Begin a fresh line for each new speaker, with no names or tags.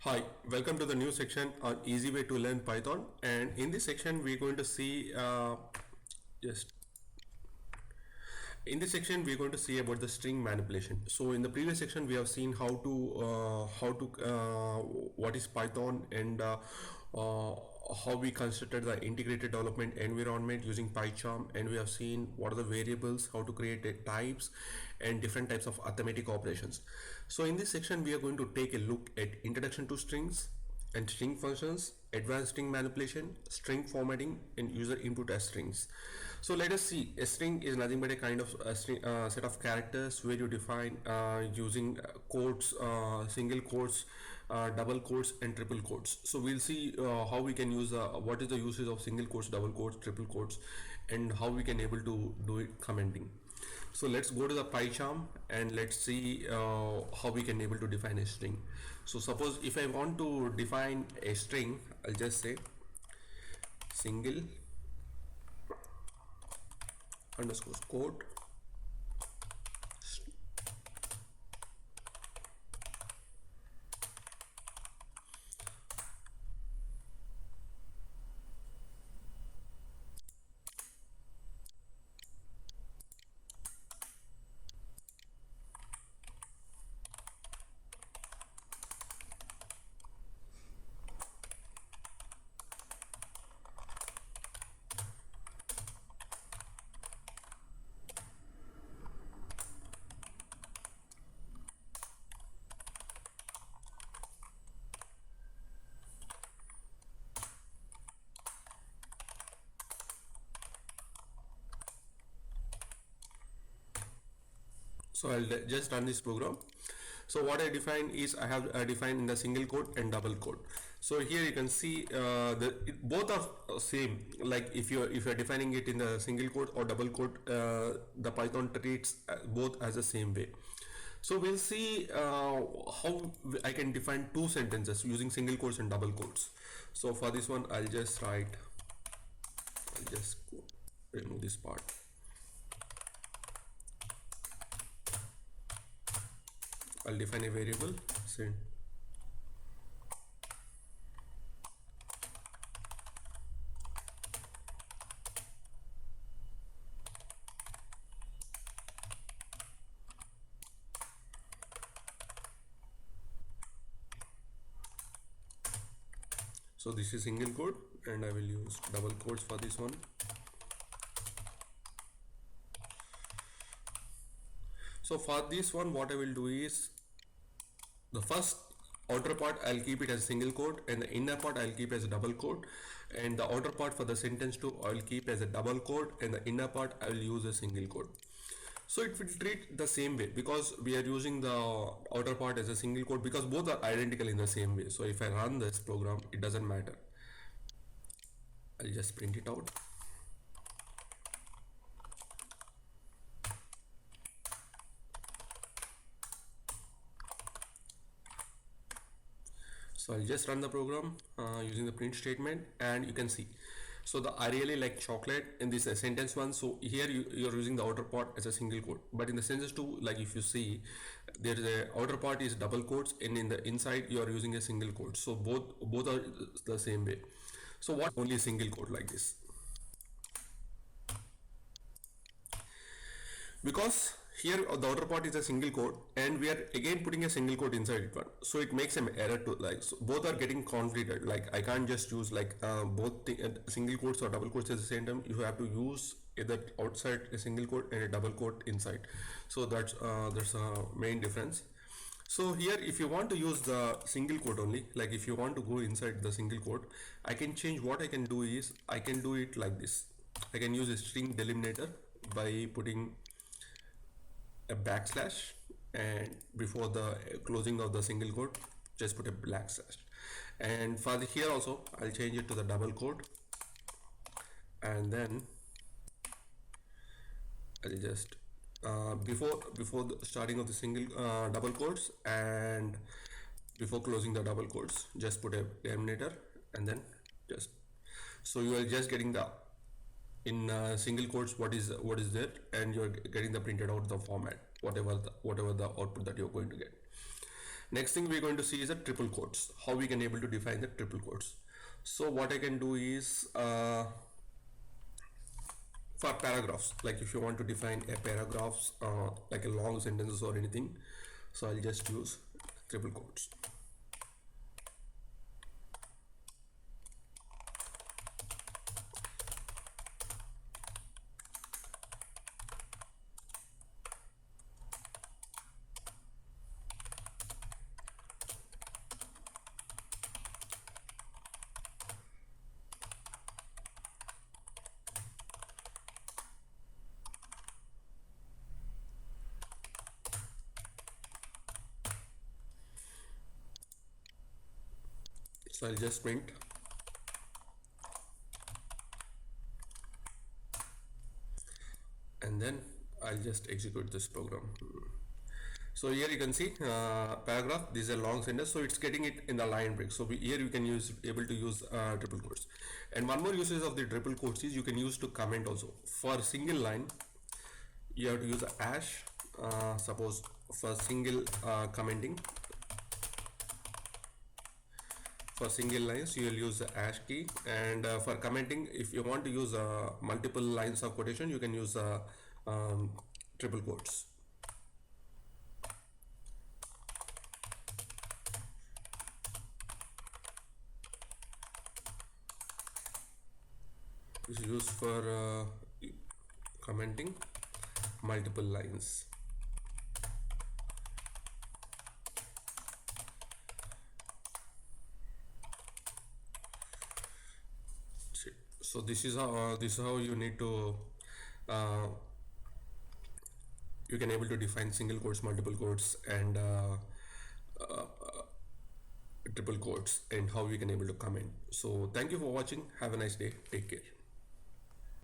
Hi, welcome to the new section on easy way to learn Python. And in this section, we're going to see just in this section we're going to see about the string manipulation. So in the previous section, we have seen what is Python and how we constructed the integrated development environment using PyCharm, and we have seen what are the variables, how to create types and different types of arithmetic operations. So in this section, we are going to take a look at introduction to strings and string functions, advanced string manipulation, string formatting, and user input as strings. So let us see. A string is nothing but a kind of set of characters where you define using quotes, single quotes, double quotes, and triple quotes. So we'll see how we can use what is the usage of single quotes, double quotes, triple quotes, and how we can able to do it commenting. So let's go to the PyCharm and let's see how we can able to define a string. So suppose if I want to define a string, I'll just say single underscore quote So I'll just run this program. So what I define is I have defined in the single quote and double quote. So here you can see both are same. Like if you're defining it in the single quote or double quote, the Python treats both as the same way. So we'll see how I can define two sentences using single quotes and double quotes. So for this one, I'll just remove this part. I'll define a variable send. So this is single quote and I will use double quotes for this one. So for this one, what I will do is the first outer part I'll keep it as a single quote and the inner part I'll keep as a double quote, and the outer part for the sentence 2 I'll keep as a double quote and the inner part I will use a single quote. So it will treat the same way because we are using the outer part as a single quote because both are identical in the same way. So if I run this program, it doesn't matter. I'll just print it out. So I'll just run the program using the print statement, and you can see. So I really like chocolate in this sentence 1. So here you're using the outer part as a single quote, but in the sentence 2, like if you see, there is a outer part is double quotes and in the inside you are using a single quote. So both are the same way. So what only a single quote like this? Because here the outer part is a single quote and we are again putting a single quote inside it one, so it makes an error to like, so both are getting conflicted. Like I can't just use like single quotes or double quotes at the same time. You have to use either outside a single quote and a double quote inside. So that's a main difference. So here if you want to use the single quote only, like if you want to go inside the single quote, I can change. What I can do is I can do it like this. I can use a string delimiter by putting a backslash, and before the closing of the single quote just put a backslash, and for the here also I'll change it to the double quote, and then I'll just before the starting of the single double quotes and before closing the double quotes just put a delimiter, and then just so you are just getting the in single quotes what is there, and you're getting the printed out the format whatever the output that you're going to get. Next thing we're going to see is the triple quotes, how we can able to define the triple quotes. So what I can do is for paragraphs, like if you want to define a paragraphs like a long sentences or anything, so I'll just use triple quotes. So I'll just print, and then I'll just execute this program. So here you can see paragraph. This is a long sentence, so it's getting it in the line break. So here you can able to use triple quotes. And one more usage of the triple quotes is you can use to comment also. For single line, you have to use a hash. Suppose for single commenting, for single lines you will use the hash key, and for commenting, if you want to use multiple lines of quotation, you can use triple quotes. This is used for commenting multiple lines. So this is how you need to you can able to define single quotes, multiple quotes, and triple quotes, and how you can able to comment. So thank you for watching. Have a nice day. Take care.